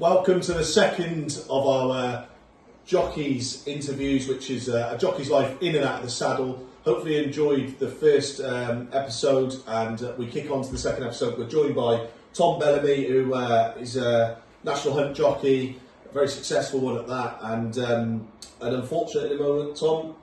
Welcome to the second of our Jockeys interviews, which is a jockey's life in and out of the saddle. Hopefully you enjoyed the first episode, and we kick on to the second episode. We're joined by Tom Bellamy, who is a national hunt jockey, a very successful one at that, and unfortunately at the moment, Tom,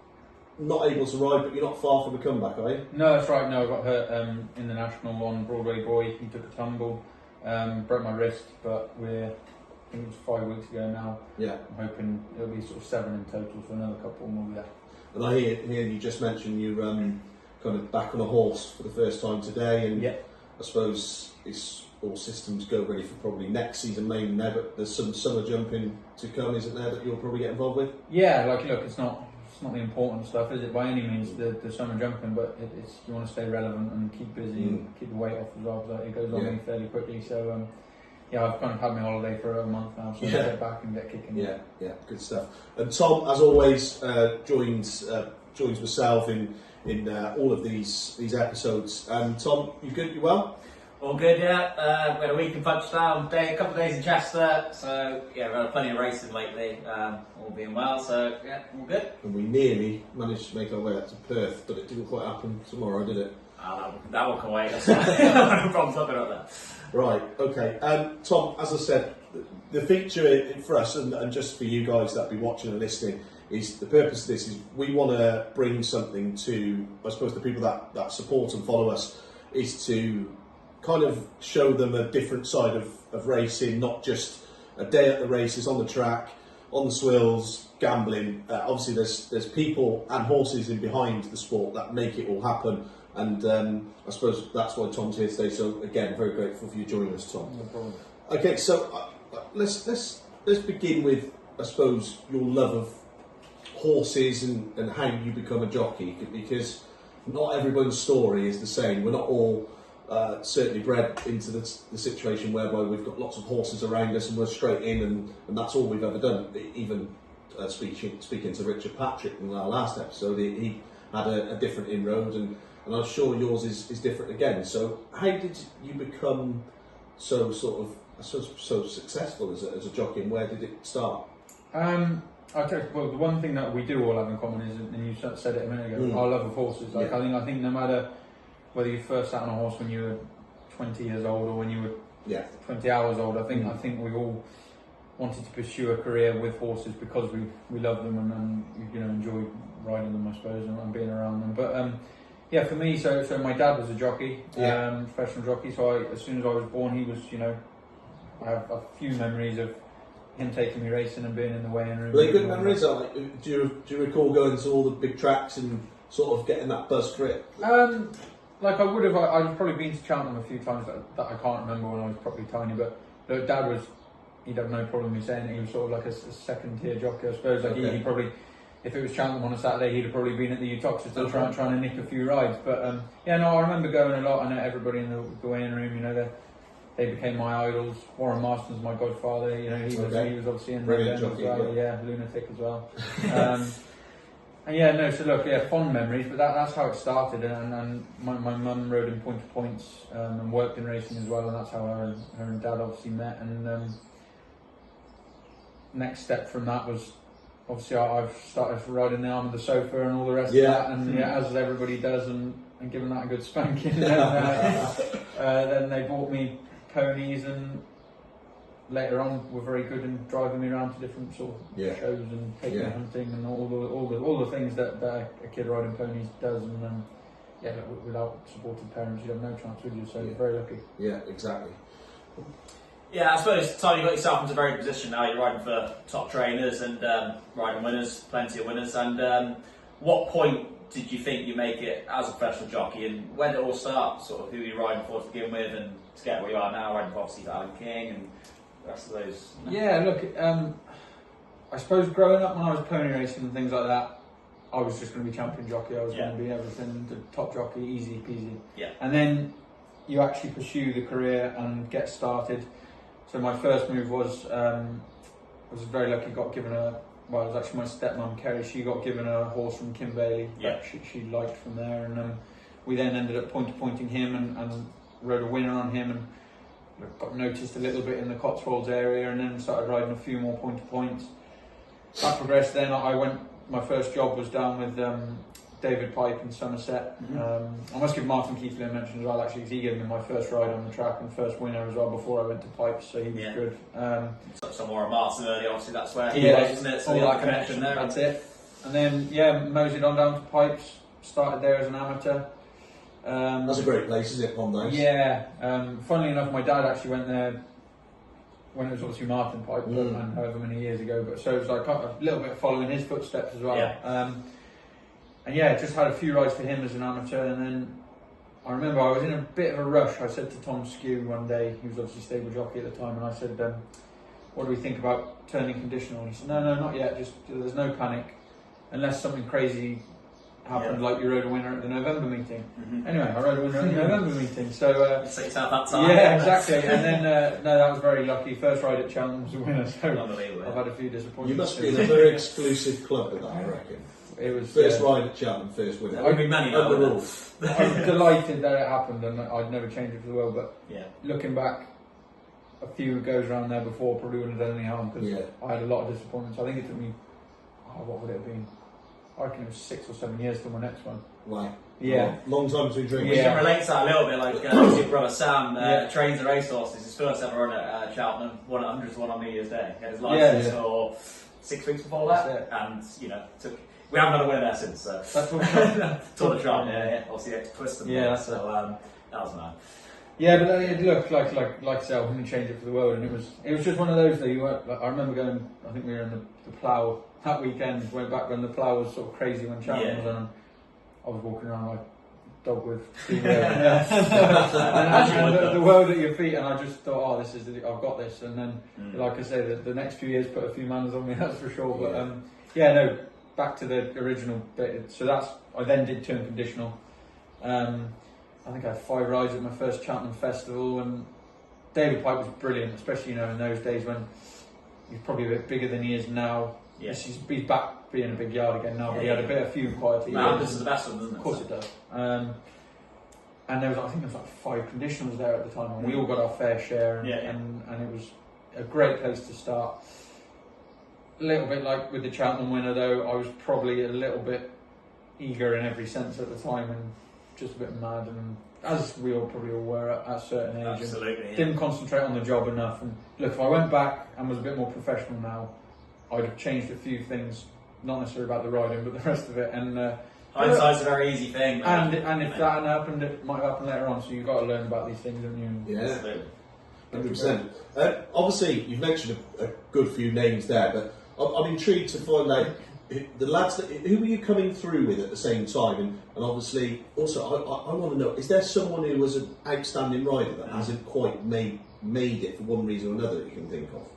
not able to ride, but you're not far from a comeback, are you? No, that's right. No, I got hurt in the national on Broadway Boy. He took a tumble, broke my wrist, but I think it was 5 weeks ago now. Yeah. I'm hoping it'll be sort of 7 in total, so another couple more left. And I hear you just mentioned you kind of back on a horse for the first time today, and yeah. I suppose it's all systems go ready for probably next season, maybe there, but there's some summer jumping to come, isn't there, that you'll probably get involved with? Yeah, like look, it's not the important stuff, is it, by any means, the summer jumping, but it's you want to stay relevant and keep busy and keep the weight off as well, because it goes on fairly quickly. So yeah, I've kind of had my holiday for a month now, so I'll get back and get kicking. Yeah, good stuff. And Tom, as always, joins myself in all of these episodes. Tom, you good? You well? All good, yeah. We had a week in Punchdown, a couple of days in Chester, so yeah, we've had plenty of racing lately, all being well, so yeah, all good. And we nearly managed to make our way up to Perth, but it didn't quite happen tomorrow, did it? That one can wait, that's fine. No problem talking about that. Right, okay. Tom, as I said, the feature for us, and just for you guys that be watching and listening, is the purpose of this is we want to bring something to, I suppose, the people that support and follow us, is to kind of show them a different side of racing, not just a day at the races, on the track, on the swills, gambling. Obviously there's people and horses in behind the sport that make it all happen, and I suppose that's why Tom's here today. So again, very grateful for you joining us, Tom. No problem. Okay, so let's begin with, I suppose, your love of horses and how you become a jockey, because not everyone's story is the same. We're not all certainly bred into the situation whereby we've got lots of horses around us and we're straight in and that's all we've ever done. Even speaking to Richard Patrick in our last episode, he had a different inroad, and I'm sure yours is different again. So how did you become so successful as a jockey, and where did it start? I'll tell you, well, the one thing that we do all have in common is, and you said it a minute ago, our love of horses. Like, I think no matter whether you first sat on a horse when you were 20 years old or when you were 20 hours old, I think we all wanted to pursue a career with horses because we love them and enjoy riding them, I suppose, and being around them. But yeah, for me, so my dad was a jockey, professional jockey. So as soon as I was born, he was, I have a few memories of him taking me racing and being in the weighing room. Were they good memories? Do you recall going to all the big tracks and sort of getting that buzz for it? Like I would have, I've probably been to Cheltenham a few times that I can't remember when I was probably tiny, but Dad he'd have no problem with saying it. He was sort of like a second tier jockey, I suppose. Like he probably, if it was Cheltenham on a Saturday, he'd have probably been at the Uttoxeter trying to nick a few rides. But yeah, no, I remember going a lot. I know everybody in the weighing room, they became my idols. Warren Marston's my godfather. He was obviously in there as well. Yeah, lunatic as well. And yeah, no, so look, fond memories, but that's how it started, and my mum rode in point to points and worked in racing as well, and that's how her and Dad obviously met. And next step from that was, obviously, I've started riding the arm of the sofa and all the rest of that, and as everybody does, and giving that a good spanking. Then they bought me ponies, and later on were very good in driving me around to different sort of shows and taking me hunting and all the things that a kid riding ponies does. And without supportive parents, you'd have no chance, would you? So very lucky. Yeah, exactly. Yeah, I suppose, Tom, you got yourself into a very good position now. You're riding for top trainers and riding winners, plenty of winners. And what point did you think you make it as a professional jockey, and when did it all start? Sort of who you were riding for to begin with, and to get where you are now, riding for obviously Alan King and the rest of those. Yeah, look, I suppose growing up when I was pony racing and things like that, I was just going to be champion jockey. I was going to be everything, the top jockey, easy peasy. Yeah. And then you actually pursue the career and get started. So my first move was very lucky. Got given it was actually my stepmom Kerry. She got given a horse from Kim Bailey that she liked from there, and we then ended up pointing him and rode a winner on him. And got noticed a little bit in the Cotswolds area, and then started riding a few more point-to-points. That progressed. Then I went. My first job was down with David Pipe in Somerset. I must give Martin Keithley a mention as well, actually, because he gave me my first ride on the track and first winner as well before I went to Pipes, so he was good. Touched on Warren Martin earlier, obviously that's where he was, isn't it? So all the that connection there. That's it. And then moseyed on down to Pipes. Started there as an amateur. That's a great place, isn't it, Pond? Yeah. Funnily enough, my dad actually went there when it was obviously Martin Pipe, and however many years ago. But so it was like a little bit following his footsteps as well. Yeah. And yeah, just had a few rides for him as an amateur, and then I remember I was in a bit of a rush. I said to Tom Skew one day, he was obviously stable jockey at the time, and I said, what do we think about turning conditional? And he said, no, not yet, just there's no panic, unless something crazy happened, like you rode a winner at the November meeting. Anyway, I rode a winner at the November meeting, so... you set yourself that time. Yeah, exactly, and then, no, that was very lucky. First ride at Cheltenham was a winner, so Unbelievable. I've had a few disappointments. You must be in a very exclusive club with that, I reckon. It was First ride at Cheltenham, first winner. There won't be many Under rules. I'm delighted that it happened, and I'd never change it for the world. But looking back, a few goes around there before probably wouldn't have done any harm, because I had a lot of disappointments. I think it took me, what would it have been? I reckon it was 6 or 7 years till my next one. Wow. Yeah. Long time between drinks. We can relate to that a little bit, like your brother Sam trains the racehorses. His first ever run at Cheltenham, won at 100s, won on New Year's Day. He had his licence for 6 weeks before that, and we haven't had a winner there since. So. That's what Tour de Tron, obviously ex-Twiston. So that was mad. Yeah, but it looked like I said, I wouldn't change it for the world, and it was just one of those that I remember going. I think we were in the plough that weekend. Went back when the plough was sort of crazy when Cheltenham was on. I was walking around like a dog with steam and the world at your feet, and I just thought, I've got this. And then, like I say, the next few years put a few manners on me, that's for sure. But back to the original bit. So I then did turn conditional. I think I had 5 rides at my first Cheltenham festival, and David Pipe was brilliant, especially in those days when he's probably a bit bigger than he is now. Yes, he's back being a big yard again now, but he had a few quieter years. This is the best one, isn't it? Of course it does. And there was, I think there was like 5 conditionals there at the time, and we all got our fair share, and it was a great place to start. A little bit like with the Cheltenham winner though, I was probably a little bit eager in every sense at the time, and just a bit mad, and as we probably all were at a certain age. Absolutely. Didn't concentrate on the job enough, and look, if I went back and was a bit more professional now, I'd have changed a few things, not necessarily about the riding, but the rest of it. And hindsight's a very easy thing. And if that hadn't happened, it might happen later on. So you've got to learn about these things, haven't you? Yeah, 100%. Obviously, you've mentioned a good few names there, but I'm intrigued to find out the lads who were you coming through with at the same time, and obviously also I want to know, is there someone who was an outstanding rider that hasn't quite made it for one reason or another that you can think of?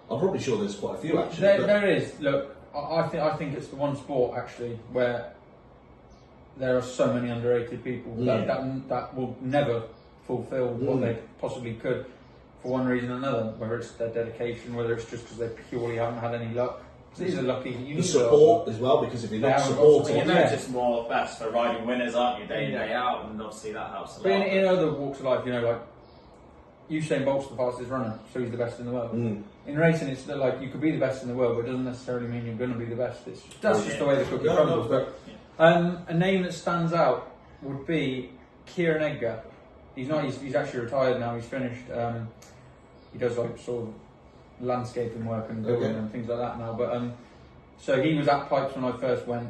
I'm probably sure there's quite a few actually. There is. Look, I think it's the one sport actually where there are so many underrated people that will never fulfil what they possibly could for one reason or another. Whether it's their dedication, whether it's just because they purely haven't had any luck. These are lucky. You need support as well, because if you're not supporting, you're just more best for riding winners, aren't you, day in day out, and obviously that helps a lot. But in other walks of life, like Usain Bolt's the fastest runner, so he's the best in the world. In racing, it's like you could be the best in the world, but it doesn't necessarily mean you're going to be the best. That's just the way the cookie crumbles. But a name that stands out would be Kieran Edgar. He's not. He's actually retired now. He's finished. He does like sort of landscaping work and building and things like that now. But so he was at Pipes when I first went.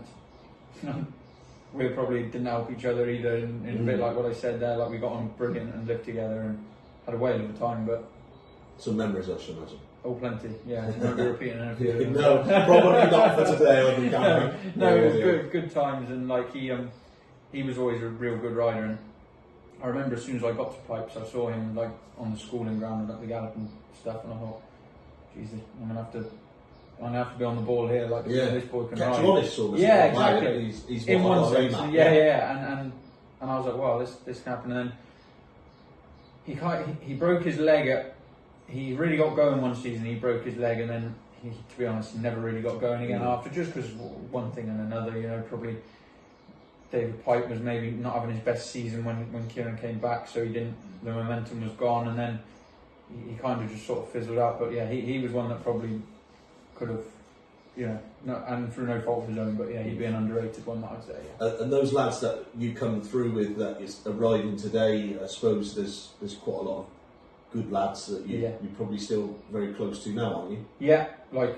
We probably didn't help each other either. In a bit like what I said there, like we got on brilliant and lived together and had a whale of a time. But some memories, I should imagine. Oh, plenty. Yeah, I won't be repeating anything. No, probably not for today on the camera. No, it was good times, and like he was always a real good rider. And I remember as soon as I got to Pipes, I saw him like on the schooling ground at the gallop and stuff, and I thought, Jesus, I'm gonna have to be on the ball here. Like this boy can ride. Honest, sort of. Yeah, exactly. He's in one sense. And I was like, wow, this can happen. And then he broke his leg he really got going one season. He broke his leg, and then he, to be honest, never really got going again after, just because one thing and another. Probably David Pipe was maybe not having his best season when Kieran came back, so the momentum was gone, and then he kind of just sort of fizzled out. But yeah, he was one that probably could have, and through no fault of his own, but yeah, he'd be an underrated one that I'd say. Yeah. And those lads that you come through with that is arriving today, I suppose there's quite a lot of good lads that you're probably still very close to now, aren't you? Yeah, like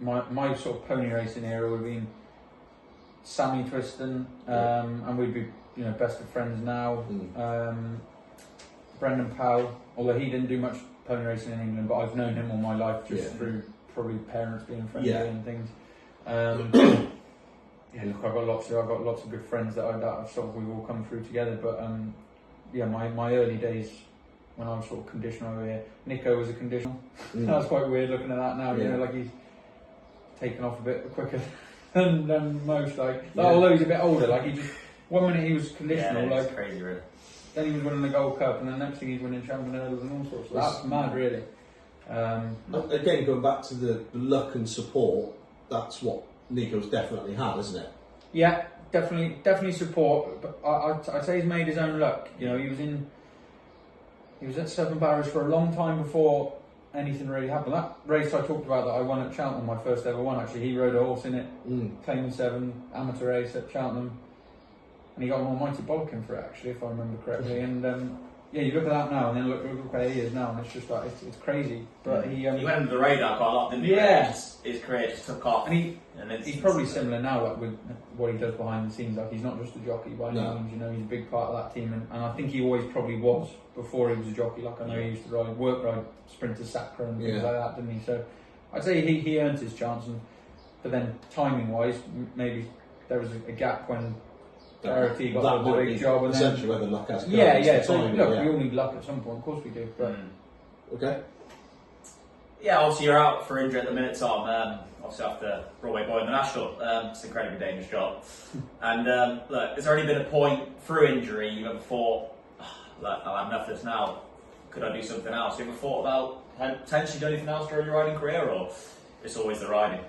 my sort of pony racing era would have been Sammy Twiston, and we'd be best of friends now. Brendan Powell, although he didn't do much pony racing in England, but I've known him all my life just through probably parents being friendly and things. Look, I've got lots of good friends that I've sort of we've all come through together. But my early days when I was sort of conditional over here, Nico was a conditional. That's quite weird looking at that now. Like he's taken off a bit quicker than most. Although he's a bit older, like he just 1 minute he was conditional, like crazy, really. Then he was winning the Gold Cup, and the next thing he's winning champion hurdles and all sorts. So that's mad, really. Again, going back to the luck and support, that's what Nico's definitely had, isn't it? Yeah, definitely support. But I'd say he's made his own luck. He was at Seven Barrows for a long time before anything really happened. That race I talked about that I won at Cheltenham, my first ever one, actually, he rode a horse in it, claiming 7 amateur race at Cheltenham, and he got an almighty bollocking for it, actually, if I remember correctly. And you look at that now, and then look where he is now, and it's just like it's crazy. But he went under the radar quite a lot, didn't he? Yeah, his career just took off. And he's probably similar now, like with what he does behind the scenes. Like he's not just a jockey by any means. He's a big part of that team, and I think he always probably was before he was a jockey. Like I know he used to ride Sprinter Sacra and things like that, didn't he? So I'd say he earned his chance, but then timing wise, maybe there was a gap when Garrity got the big job, and essentially where the luck has come. So look, we all need luck at some point, of course we do. But okay. Yeah, obviously you're out for injury at the minute, Tom. Obviously after Broadway Boy in the National, it's an incredibly dangerous job. And look, has there only been a point through injury you've ever thought, look, I'll have enough of this now, could I do something else? Have you ever thought about potentially doing anything else during your riding career, or it's always the riding?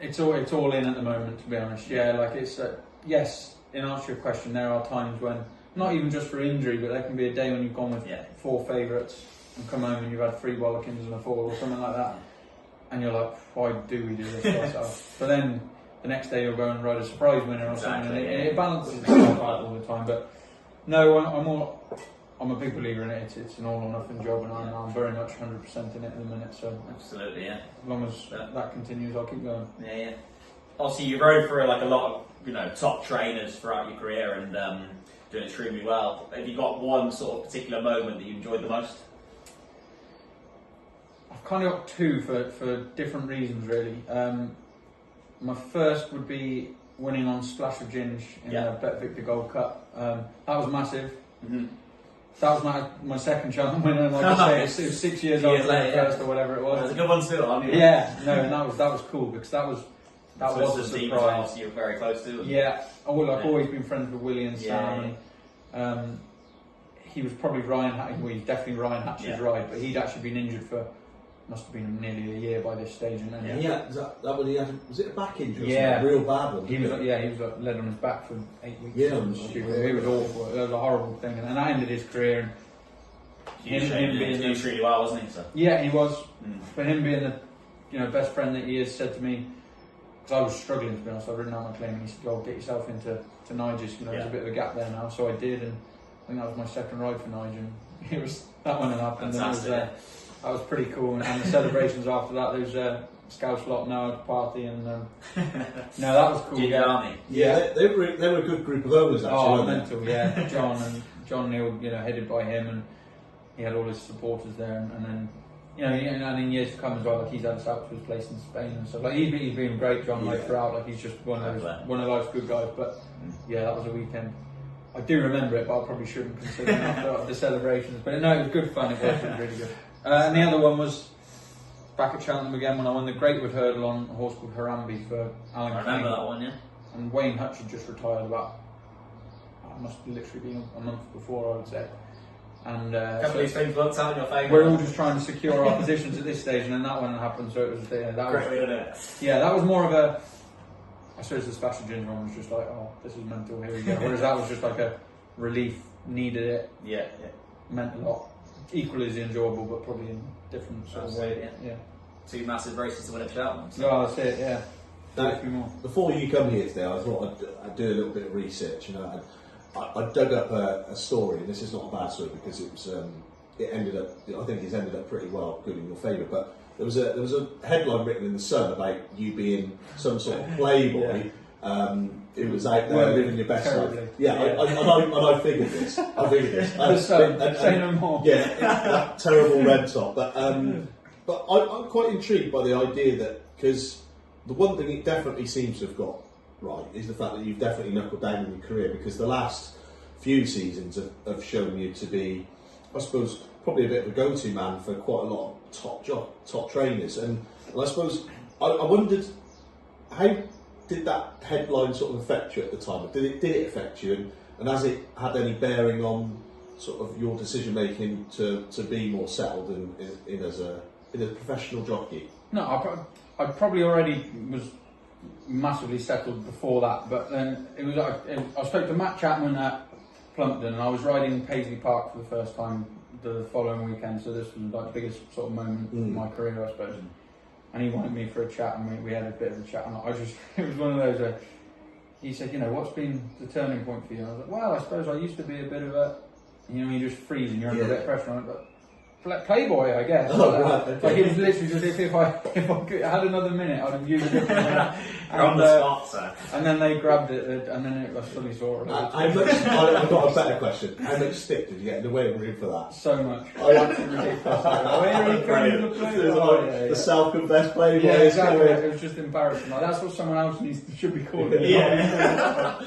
It's all in at the moment, to be honest. Yeah, like it's yes. In answer to your question, there are times when, not even just for injury, but there can be a day when you've gone with 4 favourites and come home and you've had 3 Bollikins and a 4 or something like that, and you're like, why do we do this to ourselves? But then the next day you'll go and ride a surprise winner or something, and it balances itself out all the time. But no, I'm a big believer in it. It's an all or nothing job, and I'm very much 100% in it at the minute. So absolutely, yeah. As long as that continues, I'll keep going. Yeah. Obviously, you rode for a lot of top trainers throughout your career and doing extremely well. Have you got one sort of particular moment that you enjoyed the most? I've kind of got 2 for different reasons, really. My first would be winning on Splash of Ginge in the Bet Victor Gold Cup. That was massitive. That was my second chance winner. Like I say, it was 6 years after the first or whatever it was. It was a good one still, aren't you? Yeah, no, and that was cool because that was a surprise. You were very close to. Yeah, I've always been friends with Willie and Sam. And, he was probably he's definitely Ryan Hatch's ride, but he'd actually been injured for, must have been nearly a year by this stage. And then was it a back injury? Yeah, a real bad one. He was led on his back for 8 weeks. Yeah, it was awful. It was a horrible thing, and that ended his career. He was doing really well, wasn't he? So. Yeah, he was. For him being the best friend that he is, said to me, because I was struggling, to be honest, I'd written out my claim, and he said, "Well, get yourself into Niger's. There's a bit of a gap there now." So I did, and I think that was my second ride for Niger. And it was that one and up, and that was pretty cool. And the celebrations after that, there was Scouts lot now at the party, and no, that was cool. Yeah, they were a good group of owners actually. Oh, mental, yeah. John Neal, headed by him, and he had all his supporters there, and then. And in years to come as well, like he's had us out to his place in Spain and stuff. Like he's been great, John, throughout. Like he's just one of life's good guys. But that was a weekend. I do remember it, but I probably shouldn't consider it after the celebrations. But no, it was good fun. It was really good. And the other one was back at Cheltenham again when I won the Greatwood Hurdle on a horse called Harambe for Alan. I remember that one, yeah. And Wayne Hutch had just retired must have literally been a month before, I would say. And a couple of these things worked out in your favour. We're all just trying to secure our positions at this stage, and then that one happened. So it was that was more of a. I suppose the Splash of Ginge one was just like, oh, this is mental. Here we go. Whereas that was just like a relief. Needed it. Yeah. Meant a lot equally as enjoyable, but probably in different sort of way. Yeah. 2 massive races to win a Cheltenham. So. Oh, that's it. Yeah. Now, before you come here today, I thought I'd do a little bit of research. I dug up a story, and this is not a bad story because it was it ended up. I think it's ended up pretty well, good in your favour. But there was a headline written in the Sun about you being some sort of playboy. It was out there living your best life. Yeah, I figured this. Say no more. Yeah, that terrible red top. But I'm quite intrigued by the idea that, because the one thing it definitely seems to have got right is the fact that you've definitely knuckled down in your career, because the last few seasons have shown you to be, I suppose, probably a bit of a go-to man for quite a lot of top trainers. And I suppose I wondered, how did that headline sort of affect you at the time? Did it affect you, and has it had any bearing on sort of your decision making to be more settled in as a professional jockey? No, I probably already was massively settled before that, but then it was like I spoke to Matt Chapman at Plumpton, and I was riding Paisley Park for the first time the following weekend, so this was like the biggest sort of moment in my career, I suppose. And he wanted me for a chat, and we had a bit of a chat, and it was one of those where he said, what's been the turning point for you? And I was like, well, I suppose I used to be a bit of a, you just freeze and you're under a bit of pressure on it, but playboy, I guess. Oh, right, okay. Like, it was literally just if I had another minute, I'd have used it. You're on the spot, sir. And then they grabbed it, and then I fully saw it. I've got a better question. How much stick did you get in the waiting room for that? So much. The self-confessed playboy. Yeah, exactly. It was just embarrassing. Like, that's what someone else should be calling it. Yeah.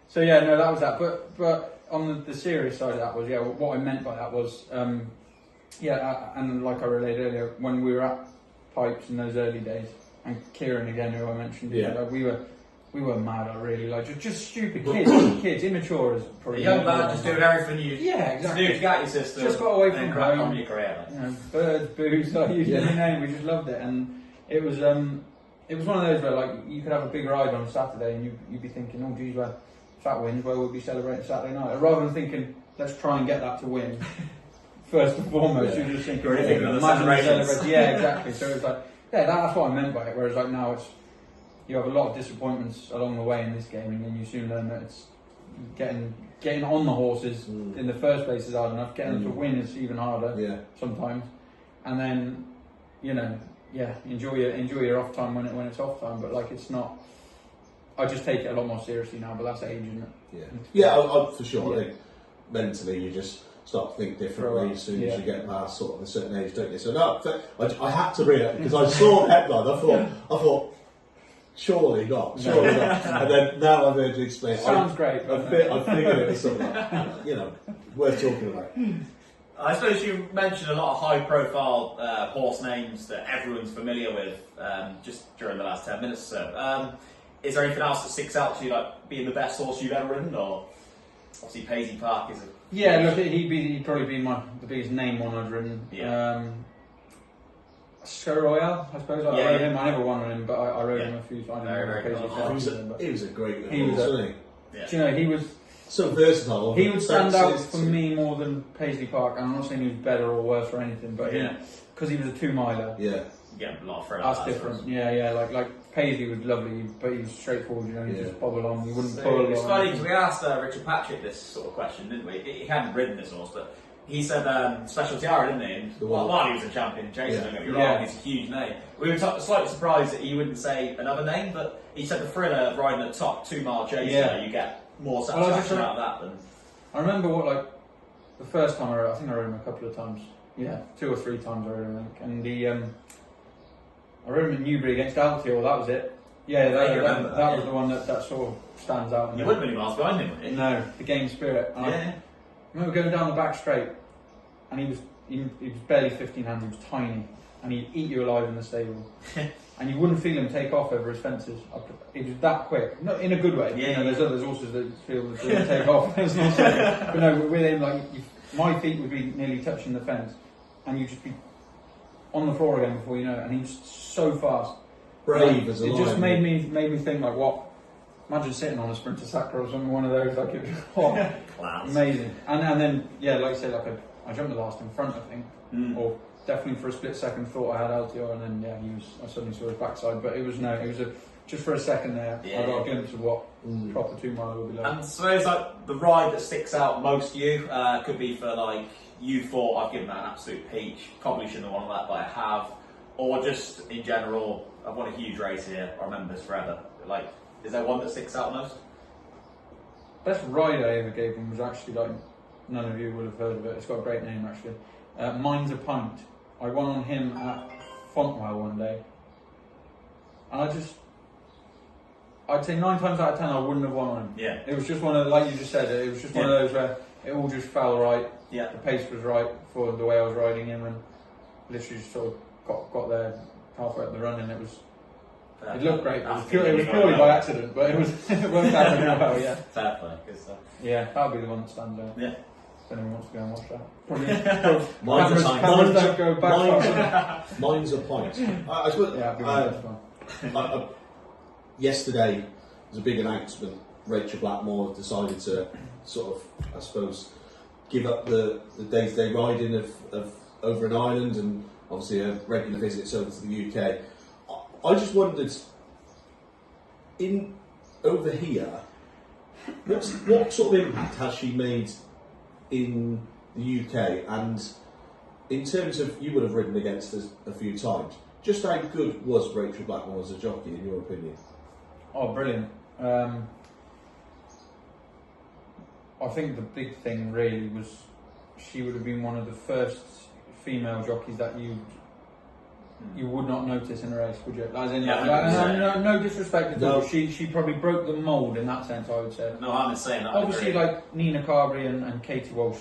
So yeah, no, that was that. But on the serious side of that was, what I meant by that was, and like I relayed earlier, when we were at Pipes in those early days, and Kieran again, who I mentioned, we were mad, really, like just stupid kids, immature as probably. A young lad just doing everything you exactly. do to get your system. Just got away from crack home. on your career. Birds, booze, like you name, we just loved it, and it was one of those where like you could have a big ride on a Saturday, and you'd be thinking, oh geez, well, if that wins, well, we'll be celebrating Saturday night. Rather than thinking, let's try and get that to win. First and foremost, you're just thinking, imagine celebrating. Yeah, exactly. So it's like, that's what I meant by it. Whereas like now, you have a lot of disappointments along the way in this game, and then you soon learn that it's getting on the horses in the first place is hard enough. Getting them to win is even harder sometimes. And then, enjoy your off time when it's off time. But like, it's not. I just take it a lot more seriously now, but that's age, isn't it? I for sure. I think mentally you just start to think differently as soon as you get past sort of a certain age, don't you? So no, I had to read it because I saw the headline. I thought, surely not. And then now I've heard you explain. Sounds great. I figured it was something worth talking about. I suppose you mentioned a lot of high-profile horse names that everyone's familiar with just during the last 10 minutes or so. Is there anything else that sticks out to you, like being the best horse you've ever ridden, or obviously Paisley Park is a... Yeah, look, he'd probably be the biggest name one I've ridden. Yeah. Sco Royale, I suppose. I rode him. I never won on him, but I rode him a few times. He was a great horse, wasn't he? Do you know, he was so versatile. He would stand out for me more than Paisley Park. And I'm not saying he was better or worse or anything, but because he was a 2-miler. Yeah, a lot of that's different. Yeah. Like Paisley was lovely, but he was straightforward. You just bobble on. You wouldn't pull. It's funny because we asked Richard Patrick this sort of question, didn't we? He hadn't ridden this horse, but he said Special Tiara, didn't he? And while he was a champion, Jason, you're wrong. He's a huge name. We were slightly surprised that he wouldn't say another name, but he said the thrill of riding a top 2-mile chaser, you get more satisfaction out of that than. I remember the first time I rode. I think I rode him a couple of times. Yeah, 2 or 3 times I rode him, and I rode him in Newbury against Altior, that was it. Yeah, that was the one that sort of stands out. You wouldn't be miles behind him, would you? No, the game spirit. I remember going down the back straight, and he was barely 15 hands, he was tiny, and he'd eat you alive in the stable. And you wouldn't feel him take off over his fences. He was that quick, not in a good way. There's others horses that feel that they take off. It's not so good. But no, with him, my feet would be nearly touching the fence, and you'd just be on the floor again before you know it, and he was so fast. Brave as a lion. It just made me think what. Imagine sitting on a Sprinter Sacra or something, one of those. It was amazing. And then like you say, I jumped the last in front, I think, or definitely for a split second thought I had LTR, and then I suddenly saw his backside. But it was just for a second there. I got a glimpse of what proper 2 mile would be like. And so it's like the ride that sticks out most to you could be for like you thought I've given that an absolute peach. Probably shouldn't have won that, but I have. Or just in general, I've won a huge race here. I remember this forever. Like, is there one that sticks out most? Best ride I ever gave him was actually like, none of you would have heard of it. It's got a great name actually. Mine's a Pint. I won on him at Fontwell one day, and I'd say 9 times out of 10 I wouldn't have won on him. Yeah. It was just one of, like you just said, it was just one of those where it all just fell right. Yeah. The pace was right for the way I was riding him, and literally just sort of got there halfway up the run, and it looked great. It was purely by accident, but it worked out really well. Yeah. Fair play, good stuff. Yeah, that'll be the one that stands out. Yeah. If anyone wants to go and watch that. Mine's cameras don't go back. Mine's a Pint. I suppose, Yeah, it'll be one. yesterday was a big announcement. Rachel Blackmore decided to sort of, I suppose, give up the day-to-day riding of over in Ireland, and obviously a regular visits over to the UK. I just wondered, over here, what sort of impact has she made in the UK? And in terms of, you would have ridden against us a few times, just how good was Rachel Blackmore as a jockey, in your opinion? Oh, brilliant. I think the big thing really was she would have been one of the first female jockeys that you would not notice in a race, would you? As in, no disrespect at all. She probably broke the mould in that sense, I would say. No, I'm the same. Obviously, like Nina Carberry and Katie Walsh,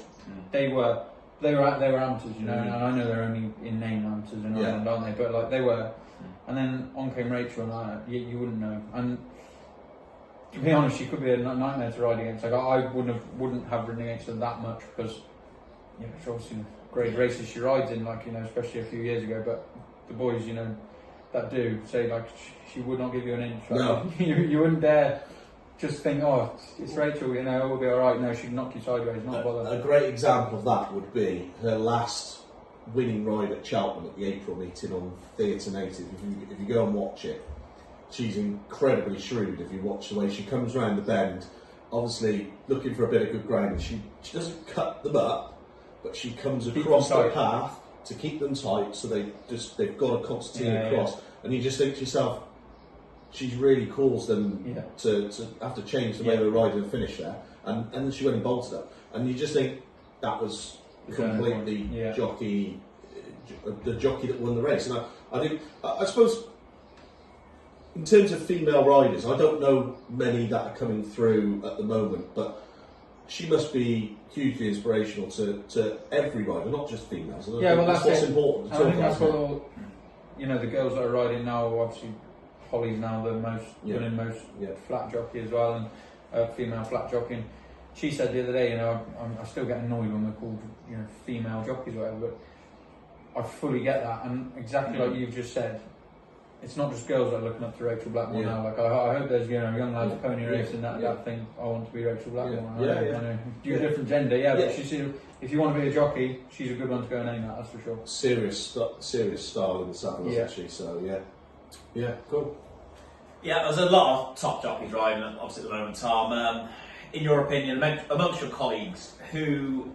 they were amateurs, you know, and I know they're only in name amateurs in Ireland, aren't they? But like they were, and then on came Rachel, and you wouldn't know. And to be honest, she could be a nightmare to ride against. Like I wouldn't have ridden against her that much because, you know, she's obviously great races she rides in, like, you know, especially a few years ago. But the boys, you know, that do say like she would not give you an inch. Right? No, you wouldn't dare just think, oh, it's Rachel, you know, we'll be all right. No, she'd knock you sideways, not bother. A great example of that would be her last winning ride at Cheltenham at the April meeting on Theatre Native. If you go and watch it, she's incredibly shrewd. If you watch the way she comes round the bend, obviously looking for a bit of good ground, and she doesn't cut them up, but she comes across the path to keep them tight, so they've got a concertina across, and you just think to yourself, she's really caused them to have to change the way they're riding and finish there, and then she went and bolted up, and you just think that was completely jockey, the jockey that won the race. And I suppose in terms of female riders, I don't know many that are coming through at the moment, but she must be hugely inspirational to every rider, not just females. Yeah, well, that's what's important to I talk think that's about. what you know, the girls that are riding now. Obviously, Holly's now the winning most flat jockey as well, and female flat jockey. And she said the other day, you know, I still get annoyed when they're called, you know, female jockeys or whatever, but I fully get that, and exactly like you've just said. It's not just girls that are looking up to Rachel Blackmore now. Like I hope there's, you know, young lads pony racing that think I want to be Rachel Blackmore. I know you're a different gender, but she's, if you want to be a jockey, she's a good one to go and aim at. That's for sure. Serious style in the saddle, isn't she? So cool. Yeah, there's a lot of top jockeys riding, obviously at the moment, Tom. In your opinion, amongst your colleagues, who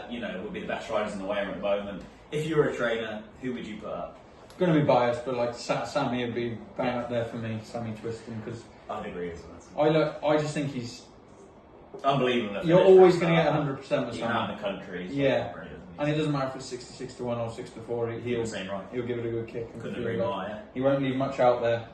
you know would be the best riders in the way at the moment? If you were a trainer, who would you put up? Going to be biased, but like Sammy would be bang up there for me. Sammy Twiston, because I'd agree with that. I just think he's unbelievable. You're always going to get 100% with Sammy. In the country, and it doesn't matter if it's 66 to 1 or 6 to 4. He'll give it a good kick. Couldn't agree more. Yeah. He won't leave much out there.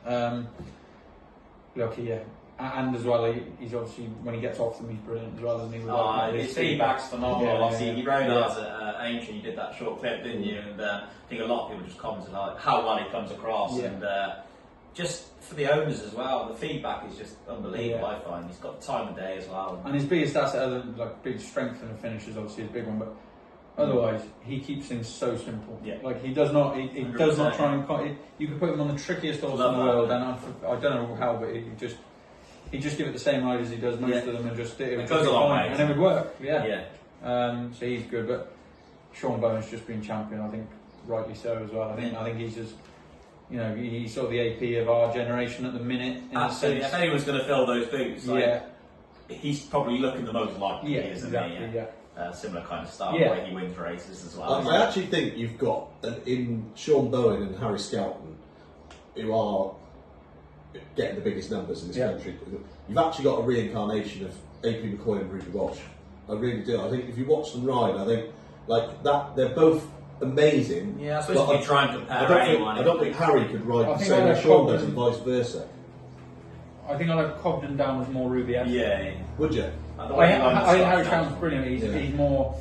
And as well, he's obviously, when he gets off them, he's brilliant as well, isn't he? His feedback's phenomenal. Obviously, he rode ours at Aintree. You did that short clip, didn't you? And I think a lot of people just commented like how well he comes across, and just for the owners as well, the feedback is just unbelievable. I find he's got the time of day as well. And his biggest asset, other than like big strength and the finish, is obviously his big one, but. Otherwise, he keeps things so simple. Like he does not try and. You could put him on the trickiest horse in the world, and I don't know how, but he just give it the same ride as he does most of them, and just it would goes a long way, and it would work. So he's good, but Sean Bowen's just been champion. I think rightly so as well. I think he's just, you know, he's sort of the AP of our generation at the minute. Absolutely. If anyone's going to fill those boots, like, he's probably looking the most likely, isn't he? Yeah. Similar kind of style, where he wins races as well. I actually think you've got in Sean Bowen and Harry Skelton, who are getting the biggest numbers in this country. You've actually got a reincarnation of AP McCoy and Ruby Walsh. I really do. I think if you watch them ride, I think like that they're both amazing. Yeah, I suppose if you try and compare anyone, I don't think Harry could ride the same as Sean does, and vice versa. I think I'd have Cobden down as more Ruby. Yeah. Would you? I think Harry Skelton's brilliant. He's more.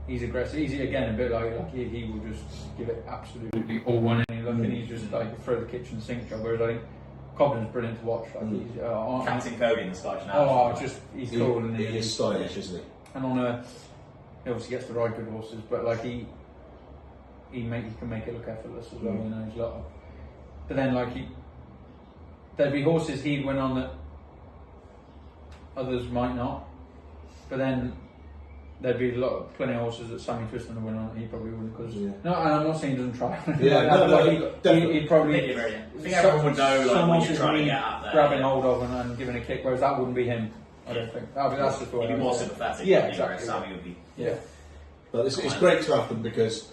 He's aggressive. He's again a bit like he will just give it absolutely all on any look, and he's just like throw the kitchen sink job. Whereas I think Cobden's brilliant to watch. Like he's Captain Cody in the Scottish now. Oh, just he's cool and he's stylish, isn't he? And he obviously gets to ride good horses, but like he can make it look effortless as well. You know, he's lot. But then there'd be horses he'd win on that others might not. But then there'd be plenty of horses that Sammy Twiston would win on that he probably wouldn't. Because no, and I'm not saying he doesn't try. He'd probably. I think everyone would know like what you're trying to get at there. Grabbing hold of and giving a kick, whereas that wouldn't be him. I don't think. That's just the way. He'd be more sympathetic. Yeah, exactly. Sammy would be. Yeah. But it's great to have them because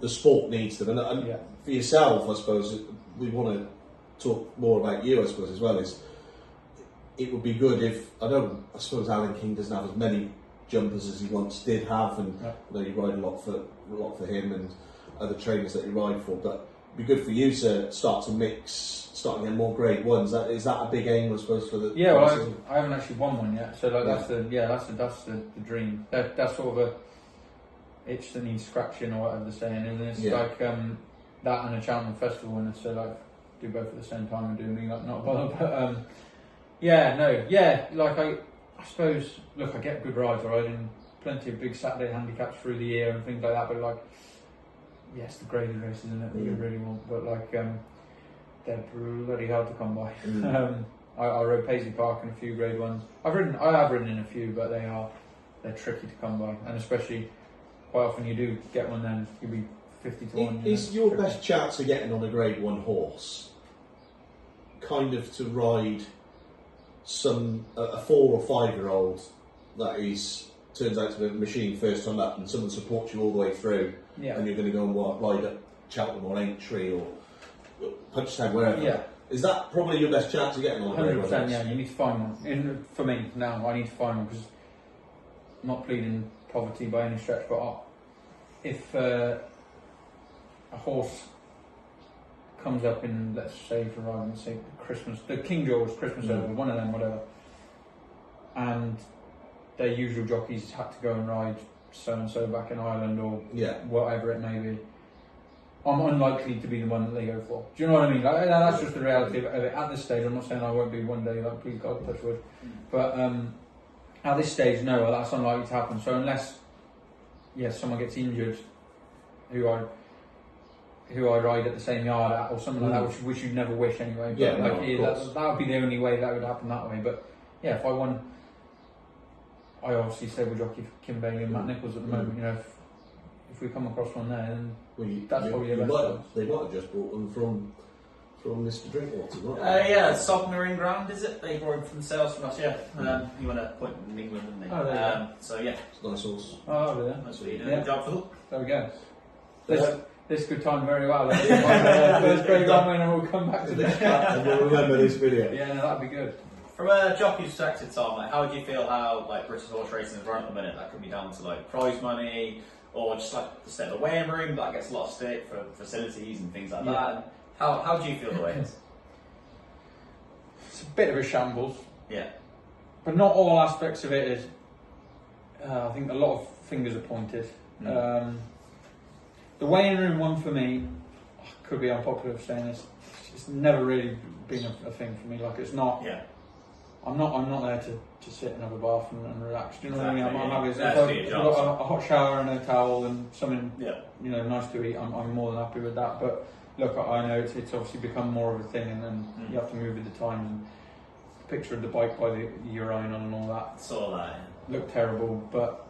the sport needs them, and for yourself, I suppose we want to talk more about you, I suppose, as well. Is it would be good if I suppose Alan King doesn't have as many jumpers as he once did have, and I know you ride a lot for him and other trainers that you ride for, but it'd be good for you to start to get more grade ones. Is that a big aim, I suppose, for the? Yeah, well, I haven't actually won one yet, so that's the dream. That's sort of a itch that needs scratching or whatever they're saying, and it's like that and a Cheltenham Festival winner, so like do both at the same time and do me like not bother, but like I suppose look, I get good rides, I ride in plenty of big Saturday handicaps through the year and things like that, but like yes, the graded races in it that you really want, but like they're bloody hard to come by. I rode Paisley Park in a few grade ones. I have ridden in a few, but they're tricky to come by, and especially quite often you do get one, then you'll be 50 to 1. Is your best chance of getting on a grade 1 horse kind of to ride a 4 or 5 year old that turns out to be a machine first time up, and someone supports you all the way through, and you're going to go and ride at Cheltenham or Aintree or Punchestown, wherever? Yeah. Is that probably your best chance of getting on a grade 1 horse? Yeah, you need to find one. For me now, I need to find one, because I'm not pleading poverty by any stretch, but if a horse comes up in, let's say for argument's sake, Christmas, the King George Christmas Oval, one of them, whatever, and their usual jockeys had to go and ride so and so back in Ireland or whatever it may be, I'm unlikely to be the one that they go for. Do you know what I mean? Like, that's just the reality of it. At this stage, I'm not saying I won't be one day, like please God, touch wood, but at this stage, no, that's unlikely to happen. So unless someone gets injured who I ride at the same yard at, or something like that, which you'd never wish anyway. But that would be the only way that would happen that way. But yeah, if I won, I obviously stable jockey for Kim Bailey and Matt Nichols at the moment. You know, if we come across one there, then that's probably your best chance. They might have just bought them from Mr. Drinkwater, right? Sodner Ground, is it? They brought him from the sales from us, he won a point in England, didn't he? Oh, there you go. So yeah. It's a nice horse. Oh, yeah. That's what you do. Good job for them. There we go. This could time very well. First grade one winner will come back to this. And we'll remember this video. Yeah, no, that'd be good. From a jockey perspective, Tom, like, how do you feel how British horse racing is run at the minute? That could be down to prize money, or just the state of the weighing room that gets a lot of stick for facilities and things like that. And how do you feel the way it is? It's a bit of a shambles. Yeah. But not all aspects of it is. I think a lot of fingers are pointed. The weighing room one for me, could be unpopular for saying this, it's never really been a thing for me. Like, it's not. Yeah. I'm not there to sit and have a bath and relax. Do you know what I mean? I'm having if I've got a hot shower and a towel and something nice to eat. I'm more than happy with that. But look, I know it's obviously become more of a thing, and then you have to move with the times. And the picture of the bike by the urinal and all that. Saw that. Looked terrible, but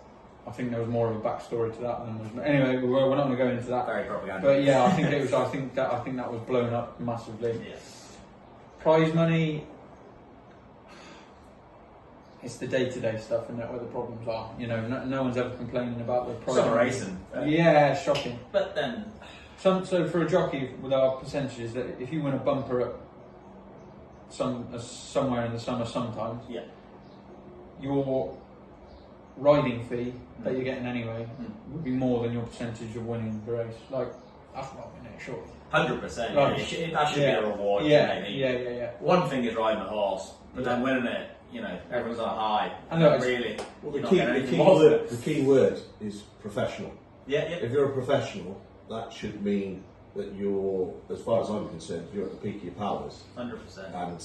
I think there was more of a backstory to that than was. Anyway, we're not going to go into that. Very propaganda. But yeah, I think it was. I think that was blown up massively. Yeah. Prize money. It's the day-to-day stuff, and where the problems are. You know, no one's ever complaining about the prize Some money. racing. Yeah, shocking. But then, So for a jockey, with our percentages, that if you win a bumper at somewhere in the summer, sometimes yeah, your riding fee that you're getting anyway would be more than your percentage of winning the race. Like, that's not in it, surely. 100%. Right. That should be a reward. Yeah. One thing is riding a horse, but then winning it, you know, everyone's on a high. I know, Really. Well, you're not getting anything more. the key word is professional. Yeah. If you're a professional, that should mean that you're, as far as I'm concerned, you're at the peak of your powers. 100%. And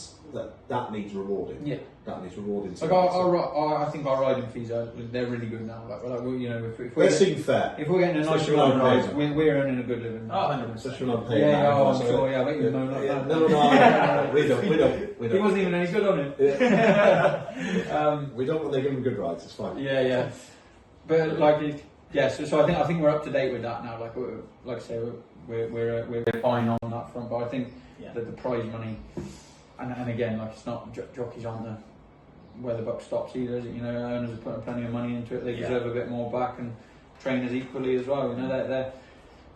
that needs rewarding. Yeah. That needs rewarding. Like I think our riding fees they're really good now. Like you know, if they seem fair. If we're getting a nice Especially amount of when I'm rides, paying. we're earning a good living. Oh, 100%. Especially when I'm paying. Yeah, that. I'm sure. Yeah, I bet you know like that. No, we don't. He wasn't even any good on it. We don't when they give them good rides. It's fine. Yeah. But like, so I think we're up to date with that now. Like I say, we're fine on that front. But I think that the prize money, and again, like it's not jockeys aren't where the buck stops either. Is it? You know, owners are putting plenty of money into it. They deserve a bit more back, and trainers equally as well. You know, they're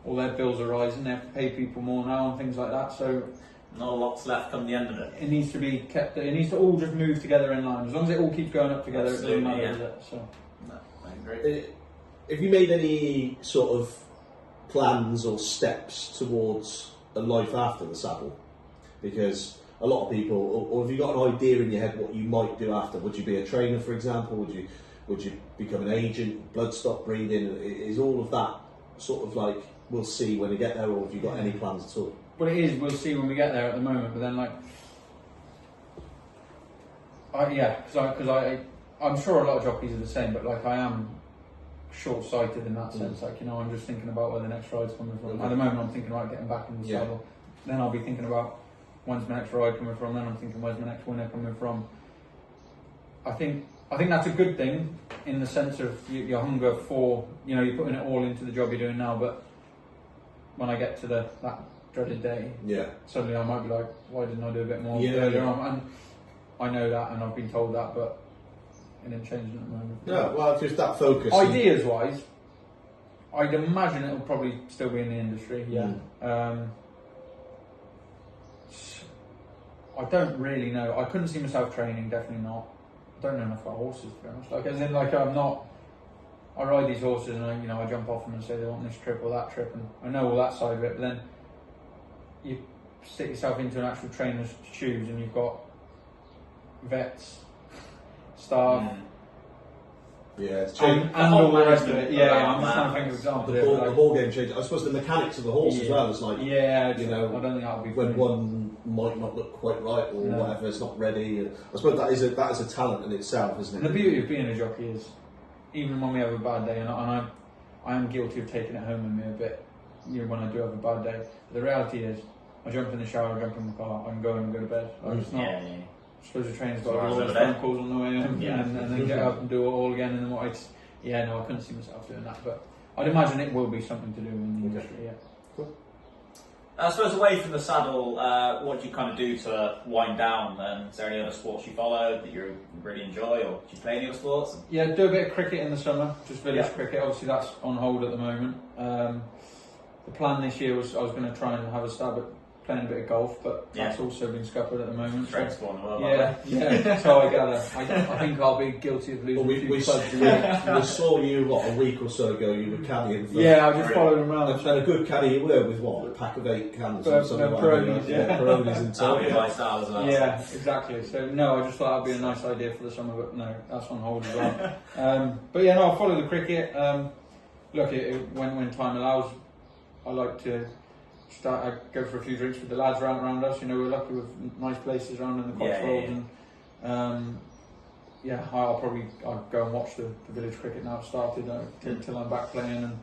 all their bills are rising. They have to pay people more now and things like that. So not a lot's left come the end of it. it needs to be kept. It needs to all just move together in line. As long as it all keeps going up together, Absolutely, it doesn't matter. Does it? So No, I agree. Have you made any sort of plans or steps towards a life after the saddle? Because a lot of people, or have you got an idea in your head what you might do after? Would you be a trainer, for example? Would you become an agent, bloodstock breeding? Is all of that sort of like we'll see when we get there, or have you got any plans at all? Well, it is. We'll see when we get there at the moment. But then, because I'm sure a lot of jockeys are the same. But like, I am short-sighted in that sense. Like, you know, I'm just thinking about where the next ride's coming from. At the moment, I'm thinking about getting back in the saddle. Then I'll be thinking about when's my next ride coming from. Then I'm thinking where's my next winner coming from. I think that's a good thing in the sense of your hunger for, you know, you're putting it all into the job you're doing now. But when I get to that dreaded day, suddenly I might be like, why didn't I do a bit more earlier on? And I know that, and I've been told that, but it didn't change at the moment. No, well, just that focus. Ideas wise, I'd imagine it'll probably still be in the industry. I don't really know. I couldn't see myself training. Definitely not. I don't know enough about horses, to be honest. Like, as in, like, I'm not. I ride these horses, and I jump off them and say they want this trip or that trip, and I know all that side of it. But then you stick yourself into an actual trainer's shoes, and you've got vets, staff. It's and all the rest of it. I'm just trying to think of examples. The ball game changes. I suppose the mechanics of the horse as well is like, you know, I don't think that'll be when funny. One might not look quite right or whatever, it's not ready. And I suppose that is a talent in itself, isn't it? And the beauty of being a jockey is, even when we have a bad day, and I am guilty of taking it home with me a bit, you know, when I do have a bad day. But the reality is, I jump in the shower, I jump in the car, I can go and go to bed. I'm just not. I suppose the train's got to do all the phone calls on the way home, and then get up and do it all again. And then I couldn't see myself doing that. But I'd imagine it will be something to do in the industry. Cool. I suppose away from the saddle, what do you kind of do to wind down? Is there any other sports you follow that you really enjoy, or do you play any other sports? Yeah, do a bit of cricket in the summer, just village cricket. Obviously, that's on hold at the moment. The plan this year was I was going to try and have a stab at playing a bit of golf, but that's also been scuppered at the moment. Strength sport in the world. So I gather. I think I'll be guilty of losing a few clubs. We saw you a week or so ago. You were caddying. I just followed him around. And a good caddy you were with what? A pack of 8 cans or something like Peronis, that. Peronis and That'll be my style as well. Yeah, exactly. So no, I just thought that'd be a nice idea for the summer, but no, that's on hold as well. But I'll follow the cricket. Look, when time allows, I like to. I go for a few drinks with the lads around us. You know, we're lucky with nice places around in the Cotswolds, and I'll go and watch the village cricket now. It started till I'm back playing, and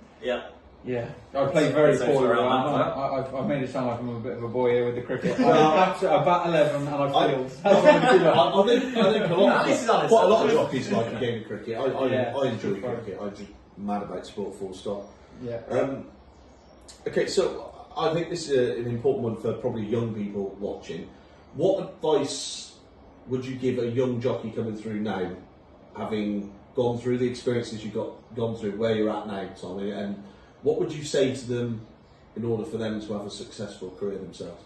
Yeah, I play very So poorly. around that, I've made it sound like I'm a bit of a boy here with the cricket. I bat 11 and I field. That's what I do. I think a lot, This is honest. quite a lot of jockeys like a game of cricket. Yeah, I enjoy good fun. cricket. I'm just mad about sport, full stop. Yeah. Okay, so I think this is an important one for probably young people watching. What advice would you give a young jockey coming through now, having gone through the experiences you've gone through, where you're at now, Tommy, and what would you say to them in order for them to have a successful career themselves?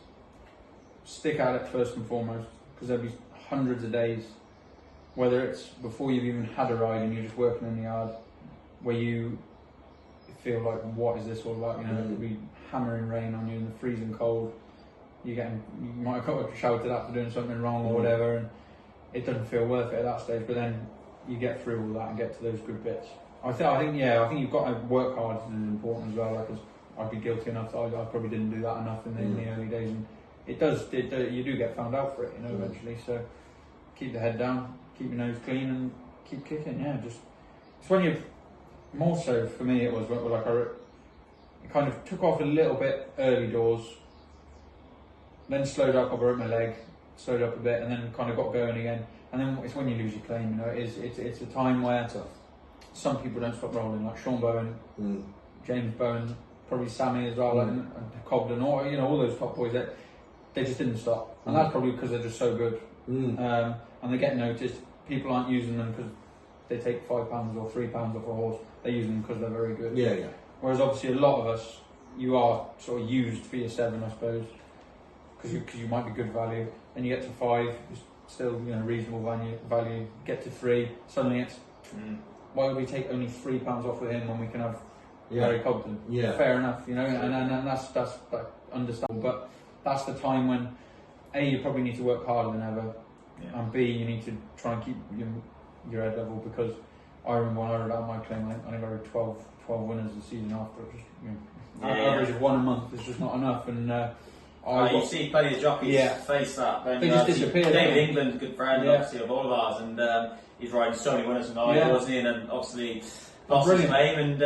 Stick at it first and foremost, because there'll be hundreds of days, whether it's before you've even had a ride and you're just working in the yard, where you feel like, what is this all about? You know, it could be hammering rain on you in the freezing cold. You might have got shouted at for doing something wrong or whatever, and it doesn't feel worth it at that stage. But then you get through all that and get to those good bits. I think you've got to work hard is important as well. Like, I'd be guilty enough that I probably didn't do that enough in the early days, and you do get found out for it, you know, eventually. So keep the head down, keep your nose clean, and keep kicking. Yeah, it's when you more so for me it was like it kind of took off a little bit early doors, then slowed up. I broke my leg, slowed up a bit, and then kind of got going again. And then it's when you lose your claim, you know. It's a time where some people don't stop rolling, like Sean Bowen, James Bowen, probably Sammy as well, and Cobden, or all those top boys that they just didn't stop, and that's probably because they're just so good, and they get noticed. People aren't using them because they take £5 or £3 off a horse. They're using them because they're very good. Yeah. Whereas obviously a lot of us, you are sort of used for your 7, I suppose, because you might be good value. Then you get to 5, it's still reasonable value. Get to 3, suddenly it's why would we take only £3 off with him when we can have Harry Cobden? Yeah. Fair enough, and that's understandable. But that's the time when A, you probably need to work harder than ever, and B, you need to try and keep your head level, because I remember when I wrote out my claim, I think I wrote 12 winners the season after. It just average of 1 a month is just not enough, and you see plenty of jockeys face that. When they just disappear. David England, good friend, obviously, of all of ours, and he's riding so many winners from Nigel, wasn't he? And then obviously lost his name, and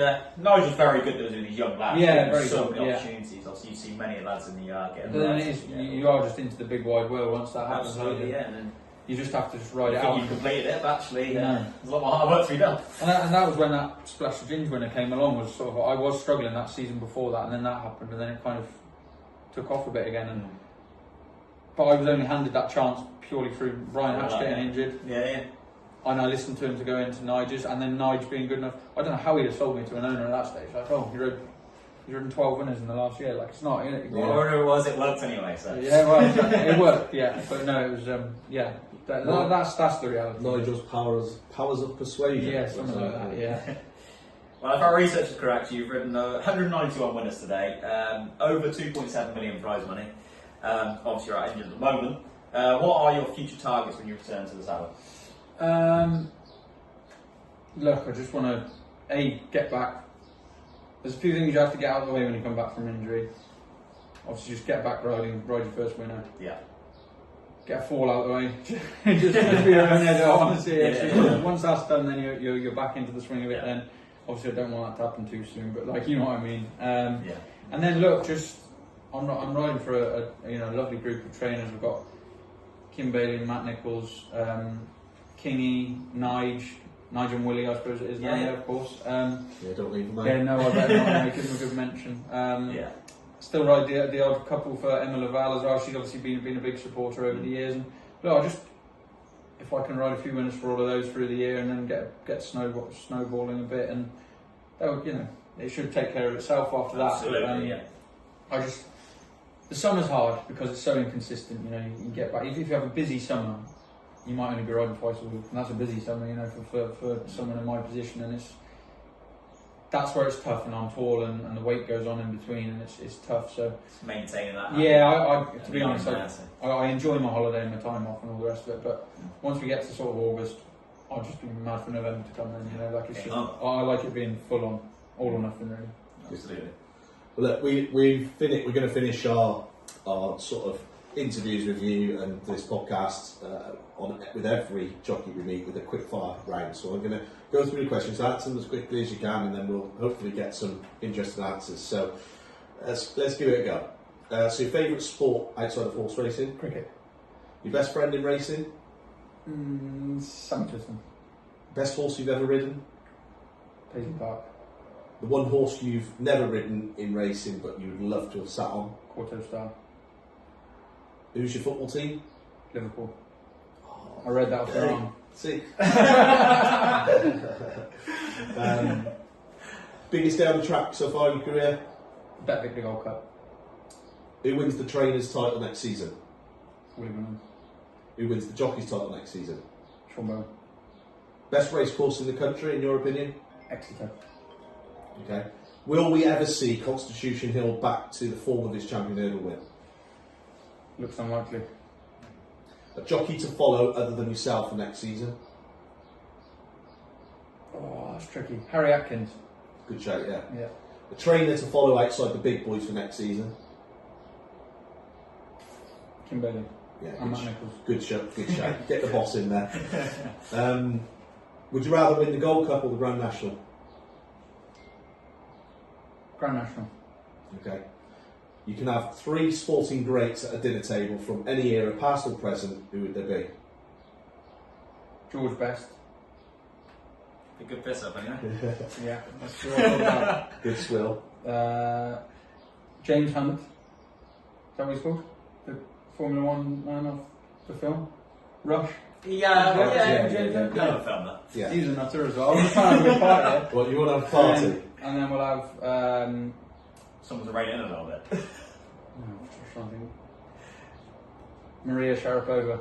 Nigel's very good with these young lads. Very so good, many opportunities. Obviously, you see many lads in the yard getting. But then you are just into the big wide world once that happens. Absolutely, and then you just have to just ride it out. You've completed it, but actually, there's a lot more hard work to be done. And that was when that Splash of Ginge winner came along. Was sort of, I was struggling that season before that, and then that happened, and then it kind of took off a bit again. But I was only handed that chance purely through Brian Hatch getting injured. Yeah. And I listened to him to go into Nigel's, and then Nigel being good enough. I don't know how he'd have sold me to an owner at that stage. Like, you're ridden 12 winners in the last year. Like, it's not. Whatever it was, it worked anyway. So yeah, well, it worked. Yeah, but no, it was. That's the reality. Nigel's powers of persuasion. Yeah, something like that. Yeah. Well, if our research is correct, you've ridden 191 winners today, over 2.7 million prize money. Obviously, you're out injured at the moment. What are your future targets when you return to the saddle? Look, I just want to get back. There's a few things you have to get out of the way when you come back from injury. Obviously, just get back riding, ride your first winner. Yeah. Get a fall out of the way. just be your own head, honestly. Once that's done, then you're back into the swing of it. Then, obviously, I don't want that to happen too soon, but you know what I mean. And then look, I'm riding for a lovely group of trainers. We've got Kim Bailey, Matt Nichols, Kingy, Nigel and Willie, I suppose it is now, of course. Don't leave them out. Yeah, no, I better not make him a good mention. Still ride the odd couple for Emma Laval as well. She's obviously been a big supporter over the years. And look, if I can ride a few winners for all of those through the year, and then get snowballing a bit, and that would, it should take care of itself after that. Absolutely, the summer's hard because it's so inconsistent. You can get back. If you have a busy summer, you might only be riding twice a week, and that's a busy summer, for someone in my position, and that's where it's tough, and I'm tall, and the weight goes on in between, and it's tough. So it's maintaining that. Yeah, to be honest, I enjoy my holiday and my time off and all the rest of it. But once we get to sort of August, I'll just be mad for November to come in. It's just I like it being full on, all or nothing really. Absolutely. Well, look, we're going to finish our sort of interviews with you and this podcast with every jockey we meet with a quick fire round. So I'm going to go through the questions, answer them as quickly as you can, and then we'll hopefully get some interesting answers. So let's give it a go. So your favourite sport outside of horse racing? Cricket. Your best friend in racing? Somerton. Best horse you've ever ridden? Paisley Park. The one horse you've never ridden in racing but you would love to have sat on? Quarto Star. Who's your football team? Liverpool. I read that off the arm. See. Biggest day on the track so far in your career? Bet Victory Gold Cup. Who wins the trainers title next season? William Who wins the jockey's title next season? Sean Bowen. Best race course in the country, in your opinion? Exeter. Okay. Will we ever see Constitution Hill back to the form of his champion hurdle win? Looks unlikely. A jockey to follow other than yourself for next season? Oh, that's tricky. Harry Atkins. Good shout, yeah. Yeah. A trainer to follow outside the big boys for next season? Kim Bailey. Yeah, And Matt Nichols. good shout. Good shout. Get the boss in there. Would you rather win the Gold Cup or the Grand National? Grand National. Okay. You can have 3 sporting greats at a dinner table from any era, past or present. Who would they be? George Best. A good piss up, anyway. Yeah, that's true. I thought about Good swill. that. James Hunt. Is that what he's called? The Formula One man of the film? Rush. Yeah. Never filmed that. Yeah. He's a nutter as well. I'm just trying to have a good party. Well, you want to have a party? And then we'll have. Someone to rein it in a little bit. Just trying to think. Maria Sharapova.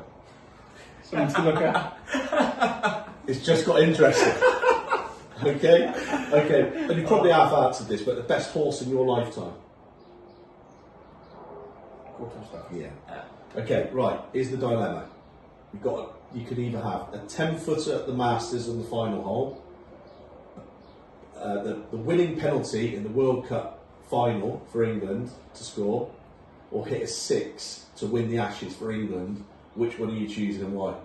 Something to look at. It's just got interesting. Okay? Okay. And you probably have answered this, but the best horse in your lifetime? Quarter stuff. Yeah. Okay, right. Here's the dilemma. You could either have a 10-footer at the Masters on the final hole, the winning penalty in the World Cup final for England to score, or hit a 6 to win the Ashes for England. Which one are you choosing and why?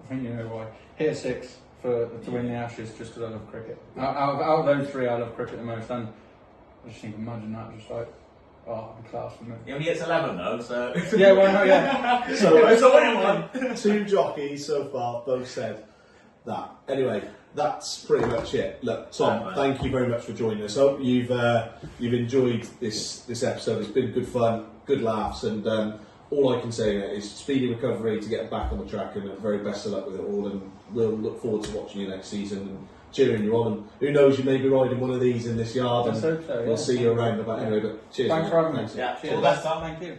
I think you know why. Hit a 6 to win the Ashes just because I love cricket. Out of those 3, I love cricket the most, and I just think, imagine that, just like, the class for me. He only gets 11 though, so. Yeah, well, no, yeah. So it's a winning one. 2 jockeys so far, both said that. Anyway, that's pretty much it. Look, Tom, thank you very much for joining us. Hope you've enjoyed this episode. It's been good fun, good laughs, and all I can say is speedy recovery to get back on the track, and very best of luck with it all. And we'll look forward to watching you next season and cheering you on. And who knows, you may be riding one of these in this yard, and Let's hope so, we'll see you around. Anyway, but cheers. Thanks for having me. Yeah, Cheers. all the best, Tom. Thank you.